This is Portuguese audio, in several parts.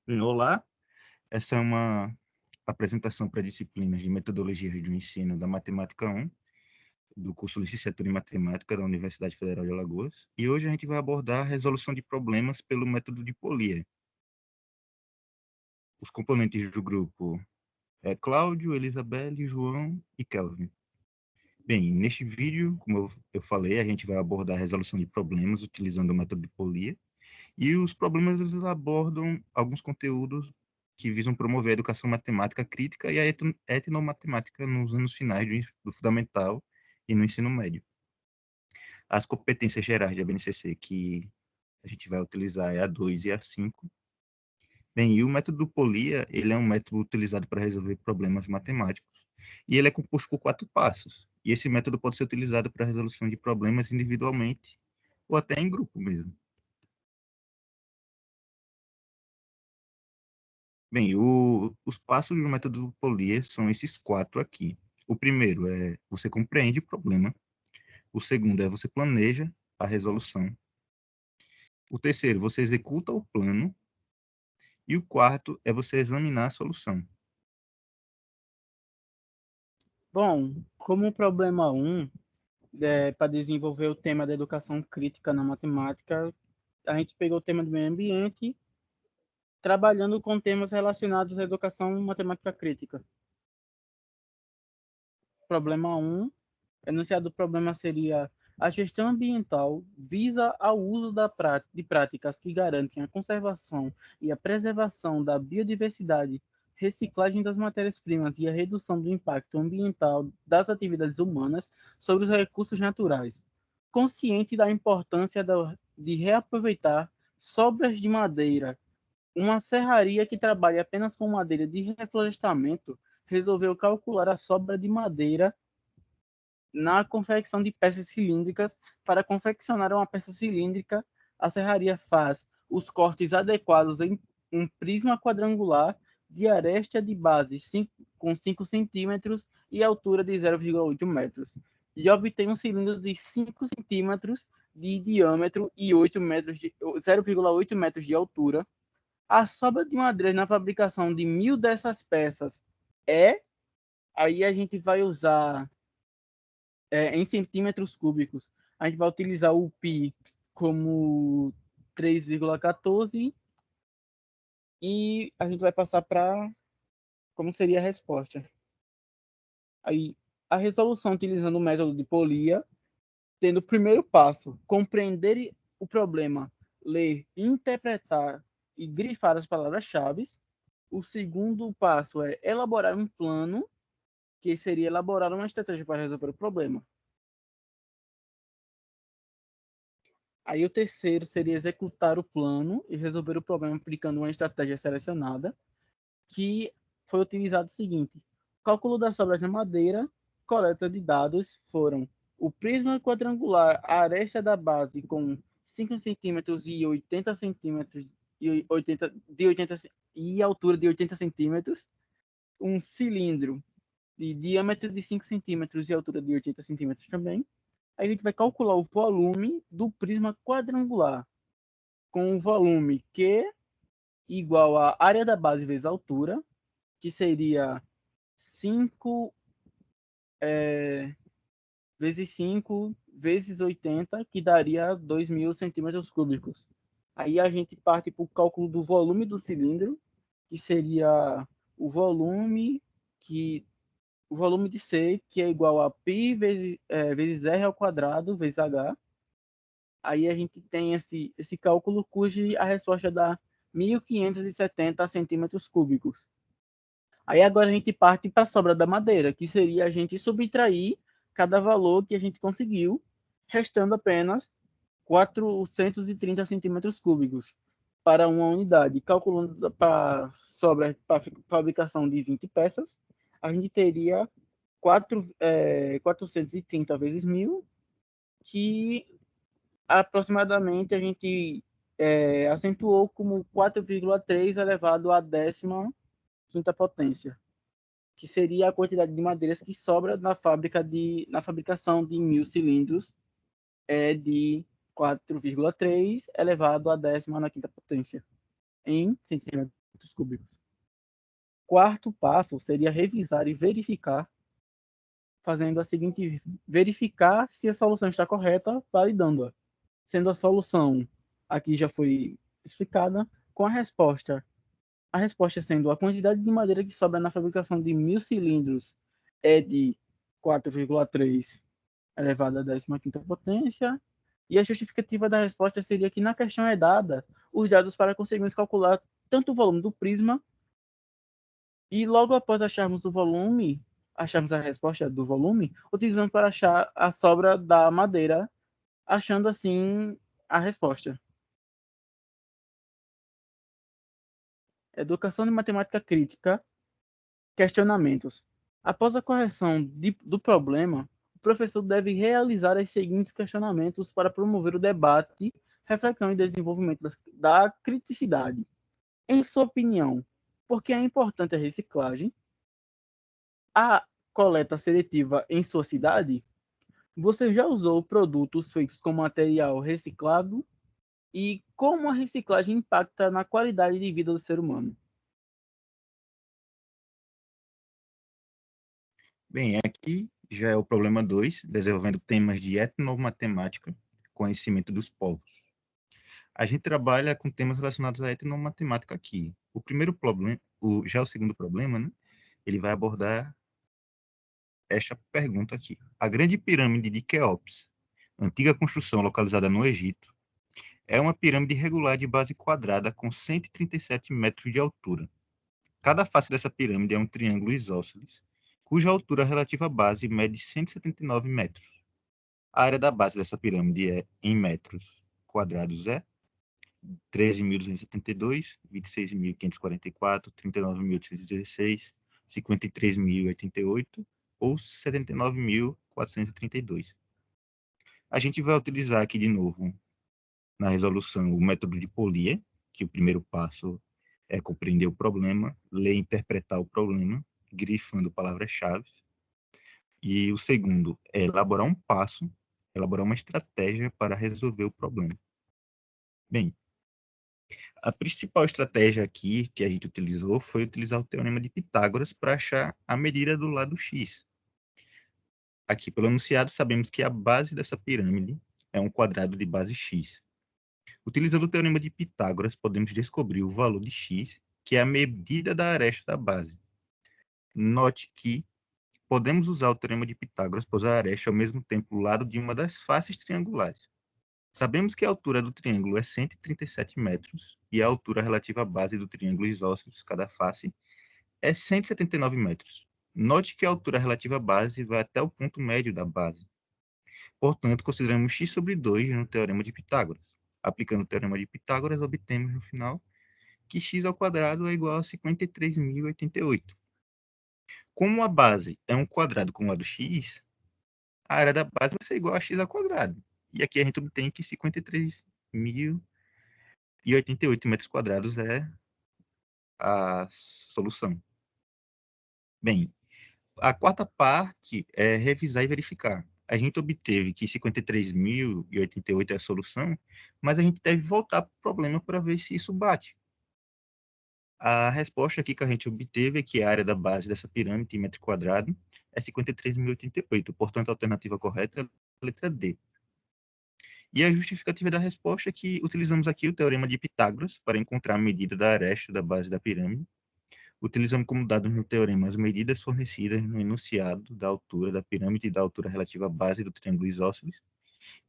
Olá, essa é uma apresentação para disciplinas de metodologia do ensino da Matemática 1, do curso Licenciatura em Matemática da Universidade Federal de Alagoas, e hoje a gente vai abordar a resolução de problemas pelo método de Polier. Os componentes do grupo é Cláudio, Elisabelle, João e Kelvin. Bem, neste vídeo, como eu falei, a gente vai abordar a resolução de problemas utilizando o método de Polier, e os problemas eles abordam alguns conteúdos que visam promover a educação matemática crítica e a etnomatemática nos anos finais do fundamental e no ensino médio. As competências gerais da BNCC que a gente vai utilizar é a 2 e a 5. Bem, e o método Polia, ele é um método utilizado para resolver problemas matemáticos, e ele é composto por 4 passos. E esse método pode ser utilizado para a resolução de problemas individualmente ou até em grupo mesmo. Bem, os passos do método Polier são esses 4 aqui. O primeiro é você compreende o problema. O segundo é você planeja a resolução. O terceiro, você executa o plano. E o quarto é você examinar a solução. Bom, como problema 1, para desenvolver o tema da educação crítica na matemática, a gente pegou o tema do meio ambiente, trabalhando com temas relacionados à educação matemática crítica. Problema 1, enunciado do problema seria: a gestão ambiental visa ao uso de práticas que garantem a conservação e a preservação da biodiversidade, reciclagem das matérias-primas e a redução do impacto ambiental das atividades humanas sobre os recursos naturais. Consciente da importância de reaproveitar sobras de madeira, uma serraria que trabalha apenas com madeira de reflorestamento resolveu calcular a sobra de madeira na confecção de peças cilíndricas. Para confeccionar uma peça cilíndrica, a serraria faz os cortes adequados em um prisma quadrangular de aresta de base com 5 centímetros e altura de 0,8 metros, e obtém um cilindro de 5 centímetros de diâmetro e 0,8 metros de altura. A sobra de madeira na fabricação de 1.000 dessas peças é... Aí a gente vai usar em centímetros cúbicos. A gente vai utilizar o π como 3,14 e a gente vai passar para como seria a resposta. Aí, a resolução utilizando o método de Polia, tendo o primeiro passo, compreender o problema, ler, interpretar e grifar as palavras-chave. O segundo passo é elaborar um plano, que seria elaborar uma estratégia para resolver o problema. Aí o terceiro seria executar o plano e resolver o problema aplicando uma estratégia selecionada, que foi utilizado o seguinte: cálculo das sobras de madeira, coleta de dados foram o prisma quadrangular, a aresta da base com 5 centímetros e 80 centímetros e 80, de 80 e altura de 80 centímetros, um cilindro de diâmetro de 5 centímetros e altura de 80 centímetros também. Aí a gente vai calcular o volume do prisma quadrangular com o volume Q igual a área da base vezes a altura, que seria 5 vezes 5 vezes 80, que daria 2.000 centímetros cúbicos. Aí a gente parte para o cálculo do volume do cilindro, que seria o volume o volume de C, que é igual a π vezes R ao quadrado vezes H. Aí a gente tem esse cálculo cuja a resposta dá 1.570 centímetros cúbicos. Aí agora a gente parte para a sobra da madeira, que seria a gente subtrair cada valor que a gente conseguiu, restando apenas 430 centímetros cúbicos para uma unidade. Calculando para sobra para fabricação de 20 peças, a gente teria 430 vezes 1.000, que aproximadamente a gente acentuou como 4,3 elevado à 15ª potência, que seria a quantidade de madeiras que sobra na fabricação de 1.000 cilindros de 4,3 elevado à 15ª potência, em centímetros metros cúbicos. Quarto passo seria revisar e verificar, fazendo a seguinte: verificar se a solução está correta, validando-a. Sendo a solução, aqui já foi explicada, com a resposta sendo a quantidade de madeira que sobra na fabricação de 1.000 cilindros é de 4,3 elevado à 15ª potência, e a justificativa da resposta seria que na questão é dada os dados para conseguirmos calcular tanto o volume do prisma, e logo após acharmos o volume, acharmos a resposta do volume, utilizamos para achar a sobra da madeira, achando assim a resposta. Educação de matemática crítica, questionamentos. Após a correção do problema, o professor deve realizar os seguintes questionamentos para promover o debate, reflexão e desenvolvimento da criticidade. Em sua opinião, por que é importante a reciclagem? A coleta seletiva em sua cidade? Você já usou produtos feitos com material reciclado? E como a reciclagem impacta na qualidade de vida do ser humano? Bem, aqui já é o problema 2, desenvolvendo temas de etnomatemática, conhecimento dos povos. A gente trabalha com temas relacionados à etnomatemática aqui. O primeiro problema, já o segundo problema, né? Ele vai abordar esta pergunta aqui. A Grande Pirâmide de Quéops, antiga construção localizada no Egito, é uma pirâmide regular de base quadrada com 137 metros de altura. Cada face dessa pirâmide é um triângulo isósceles, cuja altura relativa à base mede 179 metros. A área da base dessa pirâmide em metros quadrados é 13.272, 26.544, 39.816, 53.088 ou 79.432. A gente vai utilizar aqui de novo, na resolução, o método de Polier, que o primeiro passo é compreender o problema, ler e interpretar o problema, grifando palavras-chave. E o segundo é elaborar um passo, elaborar uma estratégia para resolver o problema. Bem, a principal estratégia aqui que a gente utilizou foi utilizar o teorema de Pitágoras para achar a medida do lado x. Aqui, pelo enunciado, sabemos que a base dessa pirâmide é um quadrado de base x. Utilizando o teorema de Pitágoras, podemos descobrir o valor de x, que é a medida da aresta da base. Note que podemos usar o teorema de Pitágoras, pois a aresta é ao mesmo tempo o lado de uma das faces triangulares. Sabemos que a altura do triângulo é 137 metros e a altura relativa à base do triângulo isósceles, cada face, é 179 metros. Note que a altura relativa à base vai até o ponto médio da base. Portanto, consideramos x sobre 2 no teorema de Pitágoras. Aplicando o teorema de Pitágoras, obtemos no final que x ao quadrado é igual a 53.088. Como a base é um quadrado com lado x, a área da base vai ser igual a x ao quadrado. E aqui a gente obtém que 53.088 metros quadrados é a solução. Bem, a quarta parte é revisar e verificar. A gente obteve que 53.088 é a solução, mas a gente deve voltar para o problema para ver se isso bate. A resposta aqui que a gente obteve é que a área da base dessa pirâmide em metro quadrado é 53.088, portanto, a alternativa correta é a letra D. E a justificativa da resposta é que utilizamos aqui o teorema de Pitágoras para encontrar a medida da aresta da base da pirâmide. Utilizamos como dados no teorema as medidas fornecidas no enunciado da altura da pirâmide e da altura relativa à base do triângulo isósceles.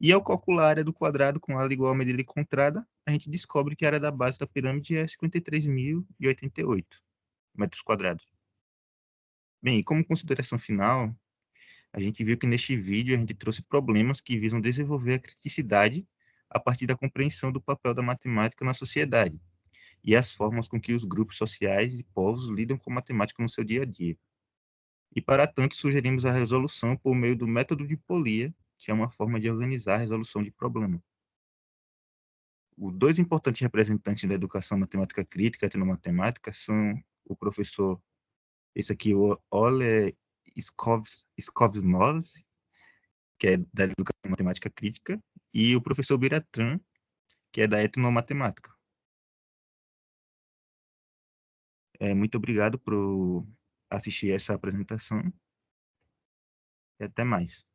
E ao calcular a área do quadrado com área igual à medida encontrada, a gente descobre que a área da base da pirâmide é 53.088 metros quadrados. Bem, e como consideração final, a gente viu que neste vídeo a gente trouxe problemas que visam desenvolver a criticidade a partir da compreensão do papel da matemática na sociedade e as formas com que os grupos sociais e povos lidam com matemática no seu dia a dia. E, para tanto, sugerimos a resolução por meio do método de polia, que é uma forma de organizar a resolução de problema. Os dois importantes representantes da educação matemática crítica e etnomatemática são o professor, esse aqui, o Ole Skovsmose, que é da educação matemática crítica, e o professor Biratran, que é da etnomatemática. Muito obrigado por assistir essa apresentação e até mais.